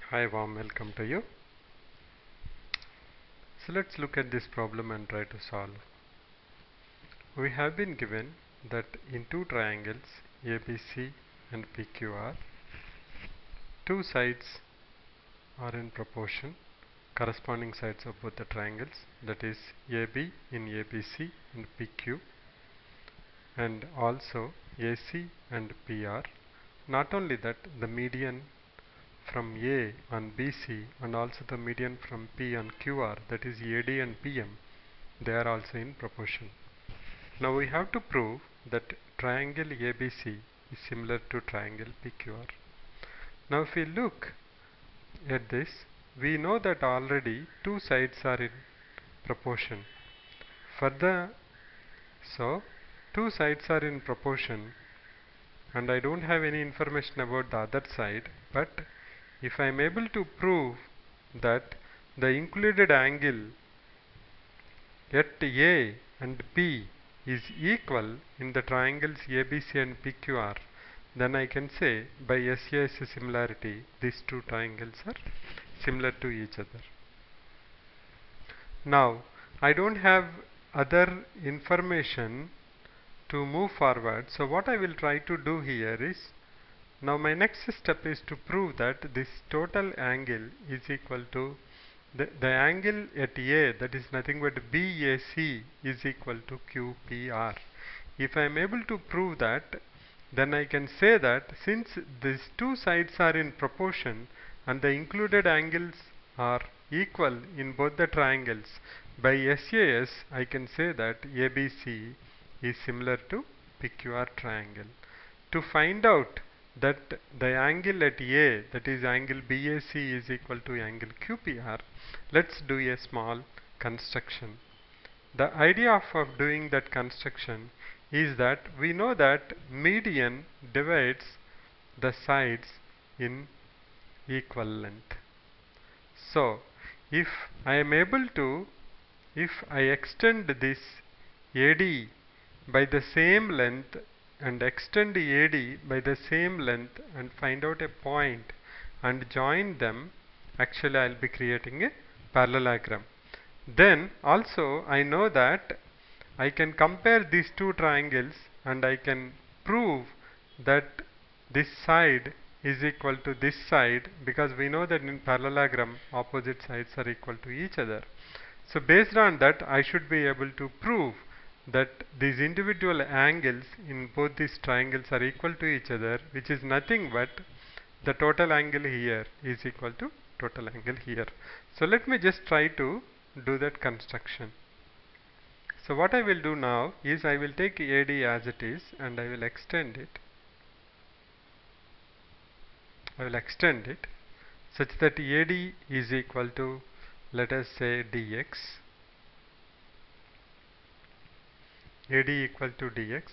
Hi, warm welcome to you. So let's look at this problem and try to solve. We have been given that in two triangles ABC and PQR, two sides are in proportion, corresponding sides of both the triangles, that is AB in ABC and PQ, and also AC and PR. Not only that, the median from A on BC and also the median from P on QR, that is AD and PM, they are also in proportion. Now we have to prove that triangle ABC is similar to triangle PQR. Now if we look at this, we know that already two sides are in proportion. So two sides are in proportion and I don't have any information about the other side, but if I am able to prove that the included angle at A and P is equal in the triangles ABC and PQR, then I can say by SAS similarity these two triangles are similar to each other. Now I don't have other information to move forward, so what I will try to do here is, now my next step is to prove that this total angle is equal to the angle at A, that is nothing but BAC, is equal to QPR. If I am able to prove that, then I can say that since these two sides are in proportion and the included angles are equal in both the triangles, by SAS I can say that ABC is similar to PQR triangle. To find out that the angle at A, that is angle BAC, is equal to angle QPR, let's do a small construction. The idea of doing that construction is that we know that median divides the sides in equal length. So if I am able to, if I extend this AD by the same length and extend AD by the same length and find out a point and join them, actually I will be creating a parallelogram. Then also I know that I can compare these two triangles and I can prove that this side is equal to this side, because we know that in parallelogram opposite sides are equal to each other. So based on that I should be able to prove that these individual angles in both these triangles are equal to each other, which is nothing but the total angle here is equal to total angle here. So let me just try to do that construction. So what I will do now is I will take AD as it is and I will extend it. I will extend it such that AD is equal to, let us say, dx. AD equal to dx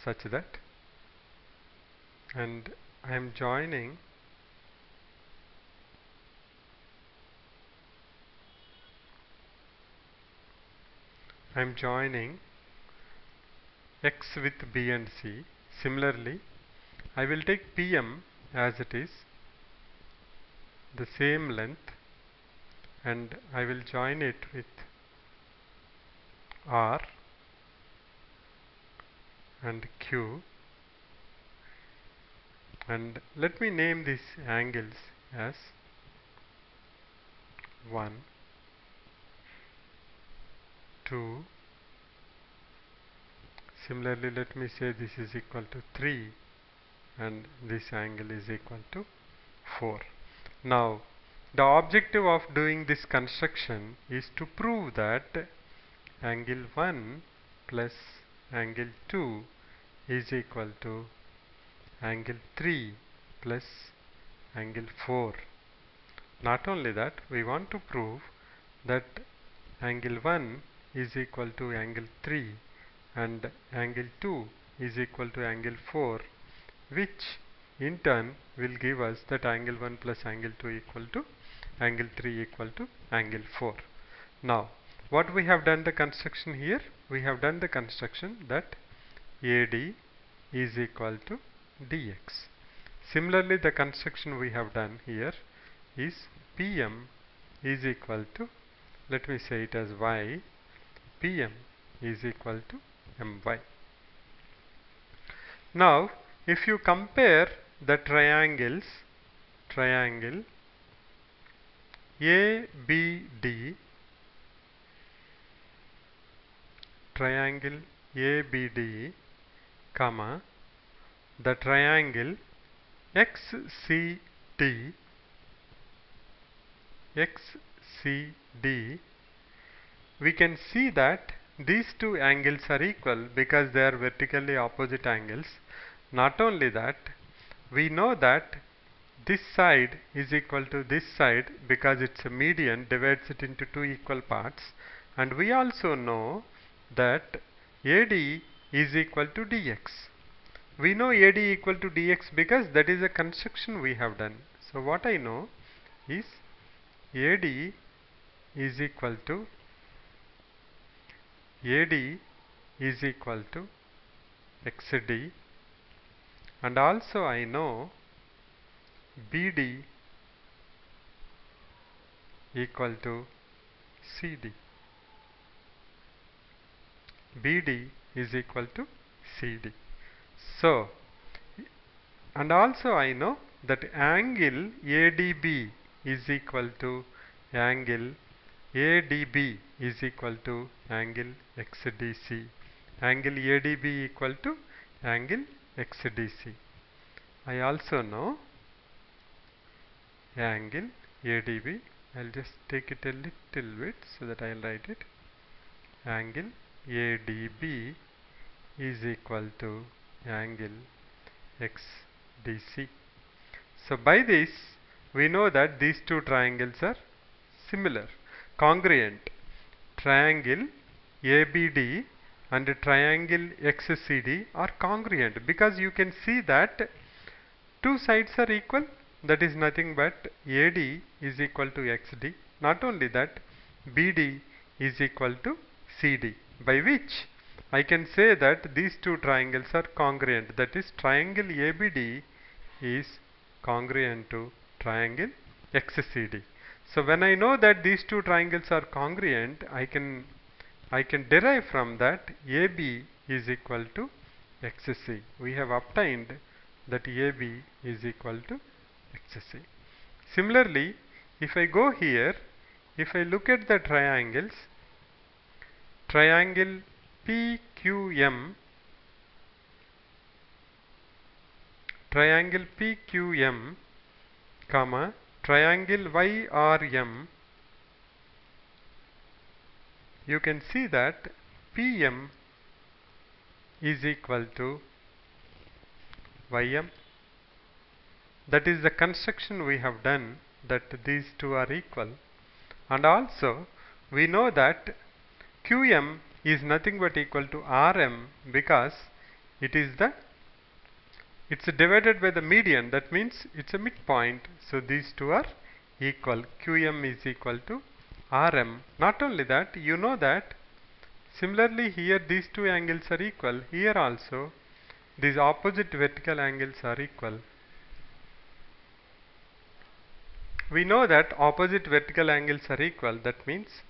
such that, and I am joining x with B and C. Similarly, I will take PM as it is, the same length, and I will join it with R and Q, and let me name these angles as 1, 2, similarly let me say this is equal to 3 and this angle is equal to 4. Now the objective of doing this construction is to prove that angle 1 plus angle 2 is equal to angle 3 plus angle 4. Not only that, we want to prove that angle 1 is equal to angle 3 and angle 2 is equal to angle 4, which in turn will give us that angle 1 plus angle 2 equal to angle 3 equal to angle 4. Now what we have done the construction here? We have done the construction that AD is equal to dx. Similarly, the construction we have done here, is PM is equal to, let me say it as Y, PM is equal to My. Now, if you compare the triangle ABD, comma, the triangle XCD, we can see that these two angles are equal because they are vertically opposite angles. Not only that, we know that this side is equal to this side because it's a median, divides it into two equal parts, and we also know that AD is equal to dx. We know AD equal to dx because that is a construction we have done. So what I know is AD is equal to XD, and also I know BD equal to CD. BD is equal to CD. So, and also I know that angle ADB is equal to angle ADB is equal to angle XDC. Angle ADB equal to angle XDC. I also know angle ADB. I'll just take it a little bit so that I'll write it. Angle ADB is equal to angle XDC. So by this we know that these two triangles are similar, congruent. Triangle ABD and triangle XCD are congruent because you can see that two sides are equal. That is nothing but AD is equal to XD. Not only that, BD is equal to CD, by which I can say that these two triangles are congruent. That is, triangle ABD is congruent to triangle XCD. So when I know that these two triangles are congruent, I can derive from that AB is equal to XC. We have obtained that AB is equal to XC. Similarly, if I go here, if I look at the triangles, triangle PQM, comma, triangle YRM, you can see that PM is equal to YM. That is the construction we have done, that these two are equal. And also we know that QM is nothing but equal to RM because it's divided by the median. That means it's a midpoint. So these two are equal. QM is equal to RM. Not only that, you know that similarly here these two angles are equal. Here also these opposite vertical angles are equal. We know that opposite vertical angles are equal. That means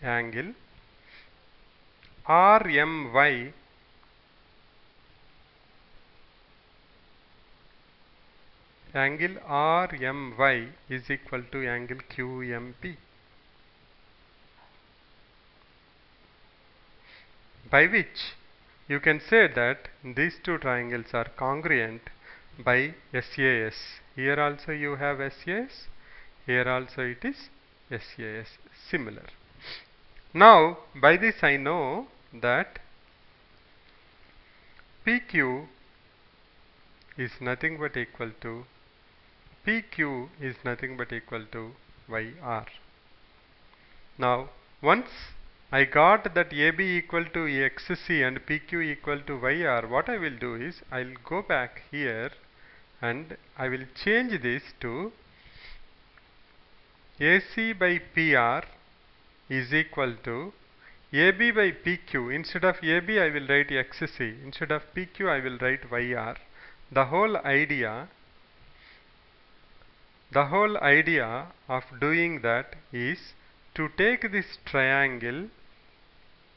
angle RMY is equal to angle QMP, by which you can say that these two triangles are congruent by SAS. Here also you have SAS, here also it is SAS, similar. Now by this I know that PQ is nothing but equal to YR. Now once I got that AB equal to XC and PQ equal to YR, what I will do is I will go back here and I will change this to AC by PR is equal to AB by PQ. Instead of AB I will write XC, instead of PQ I will write YR. The whole idea The whole idea of doing that is to take this triangle,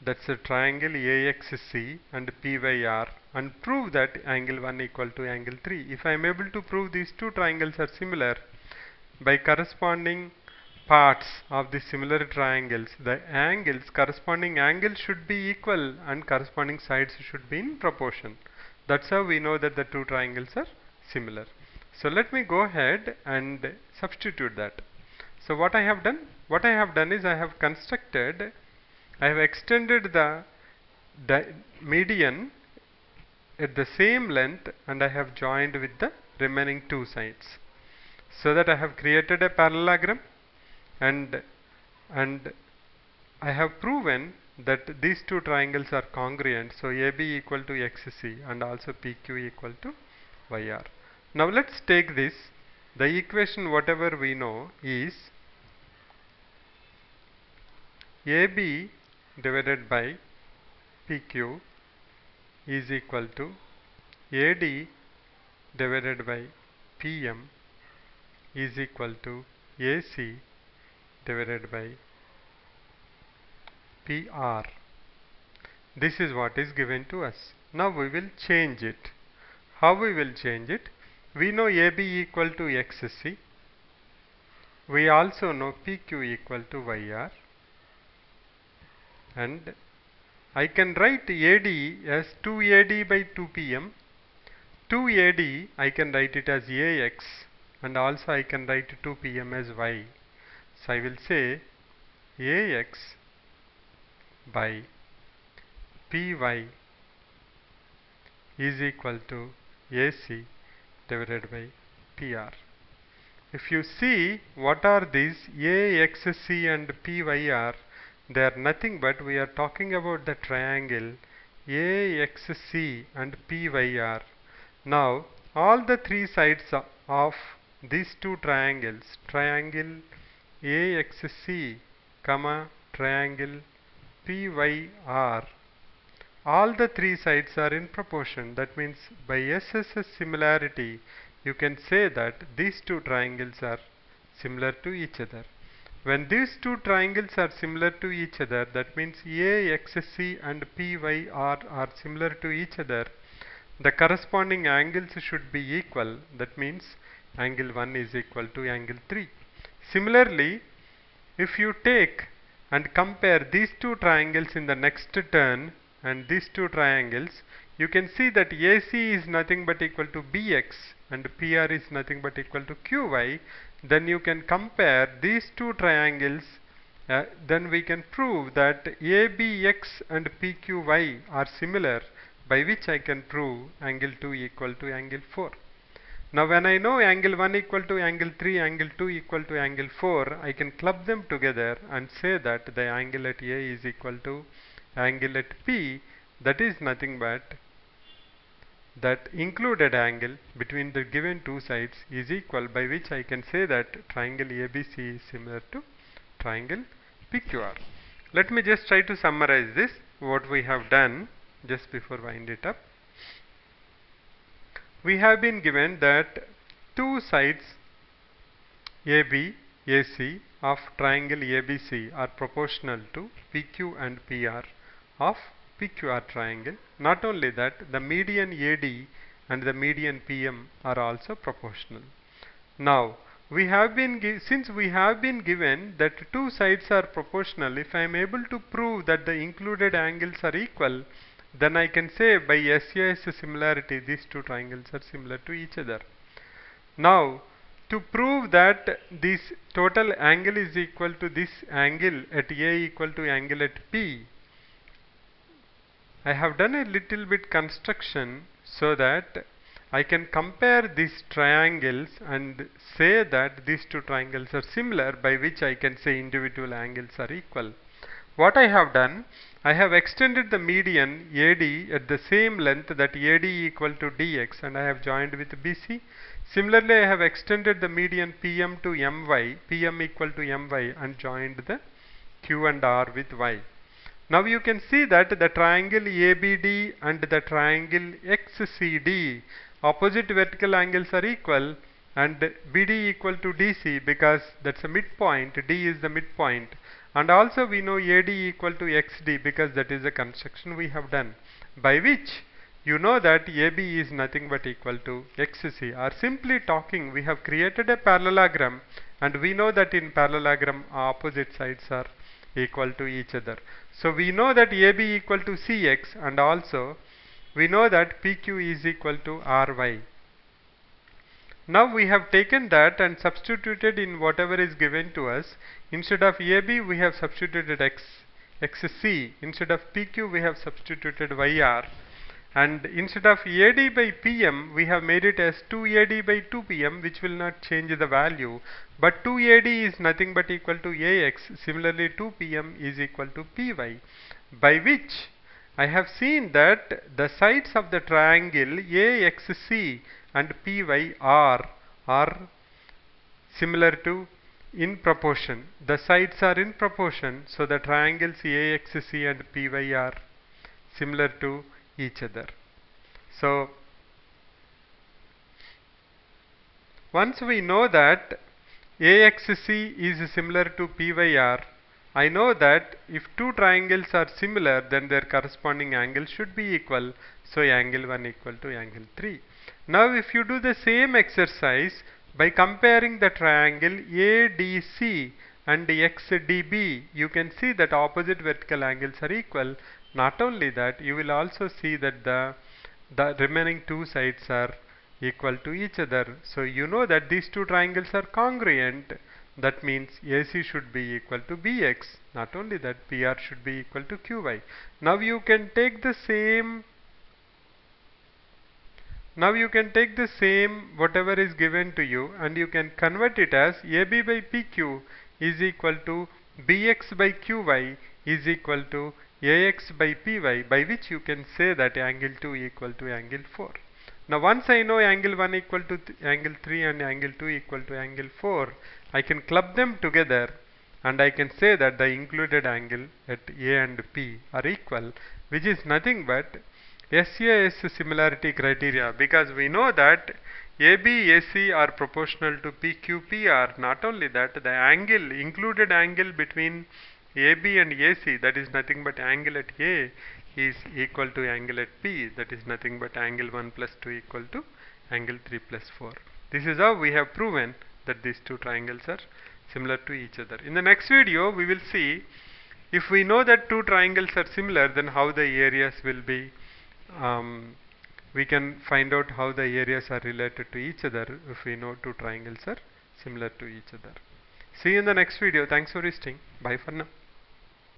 that's a triangle AXC and PYR, and prove that angle 1 equal to angle 3. If I am able to prove these two triangles are similar by corresponding parts of the similar triangles, the corresponding angles should be equal and corresponding sides should be in proportion. That's how we know that the two triangles are similar. So let me go ahead and substitute that. So what I have done? What I have done is I have extended the median at the same length and I have joined with the remaining two sides, so that I have created a parallelogram, and I have proven that these two triangles are congruent. So AB equal to XC and also PQ equal to YR. Now let's take this. The equation whatever we know is AB divided by PQ is equal to AD divided by PM is equal to AC divided by PR. This is what is given to us. Now we will change it. How we will change it? We know AB equal to XC. We also know PQ equal to YR. And I can write AD as 2AD by 2PM. 2AD I can write it as AX, and also I can write 2PM as Y. So I will say AX by PY is equal to AC divided by PR. If you see what are these AXC and PYR, they are nothing but we are talking about the triangle AXC and PYR. Now all the three sides of these two triangles, triangle AXC, triangle PYR, all the three sides are in proportion. That means by SSS similarity you can say that these two triangles are similar to each other. When these two triangles are similar to each other, that means AXC and PYR are similar to each other, the corresponding angles should be equal. That means angle 1 is equal to angle 3. Similarly, if you take and compare these two triangles in the next turn and these two triangles, you can see that AC is nothing but equal to BX and PR is nothing but equal to QY. Then you can compare these two triangles, then we can prove that ABX and PQY are similar, by which I can prove angle 2 equal to angle 4. Now when I know angle 1 equal to angle 3, angle 2 equal to angle 4, I can club them together and say that the angle at A is equal to angle at P, that is nothing but that included angle between the given two sides is equal, by which I can say that triangle ABC is similar to triangle PQR. Let me just try to summarize this, what we have done just before wind it up. We have been given that two sides AB, AC of triangle ABC are proportional to PQ and PR of PQR triangle. Not only that, the median AD and the median PM are also proportional. Now, since we have been given that two sides are proportional, if I am able to prove that the included angles are equal, then I can say by SAS similarity these two triangles are similar to each other. Now, to prove that this total angle is equal to this angle at A equal to angle at P, I have done a little bit construction so that I can compare these triangles and say that these two triangles are similar, by which I can say individual angles are equal. What I have done, I have extended the median AD at the same length, that AD equal to DX, and I have joined with BC. Similarly, I have extended the median PM to MY, PM equal to MY, and joined the Q and R with Y. Now you can see that the triangle ABD and the triangle XCD, opposite vertical angles are equal, and BD equal to DC because that's a midpoint, D is the midpoint, and also we know AD equal to XD because that is the construction we have done, by which you know that AB is nothing but equal to XC. Or simply talking, we have created a parallelogram, and we know that in parallelogram opposite sides are equal to each other. So we know that AB equal to CX, and also we know that PQ is equal to RY. Now we have taken that and substituted in whatever is given to us. Instead of AB we have substituted XC. Instead of PQ we have substituted YR. And instead of AD by PM we have made it as 2AD by 2PM, which will not change the value. But 2AD is nothing but equal to AX. Similarly 2PM is equal to PY. By which I have seen that the sides of the triangle AXC and PYR are similar to in proportion. The sides are in proportion, so the triangles AXC and PY are similar to each other. So once we know that AXC is similar to PYR, I know that if two triangles are similar, then their corresponding angle should be equal. So angle 1 equal to angle 3. Now if you do the same exercise by comparing the triangle ADC and XDB, you can see that opposite vertical angles are equal. Not only that, you will also see that the remaining two sides are equal to each other. So you know that these two triangles are congruent. That means AC should be equal to BX. Not only that, PR should be equal to QY. Now you can take the same whatever is given to you, and you can convert it as AB by PQ is equal to BX by QY is equal to AX by PY, by which you can say that angle 2 equal to angle 4. Now once I know angle 1 equal to angle 3 and angle 2 equal to angle 4, I can club them together and I can say that the included angle at A and P are equal, which is nothing but SAS similarity criteria, because we know that AB, AC are proportional to PQ, PR. Not only that, the angle, included angle between AB and AC, that is nothing but angle at A, is equal to angle at P, that is nothing but angle 1 plus 2 equal to angle 3 plus 4. This is how we have proven that these two triangles are similar to each other. In the next video, we will see if we know that two triangles are similar, then how the areas will be. We can find out how the areas are related to each other if we know two triangles are similar to each other. See you in the next video. Thanks for listening. Bye for now.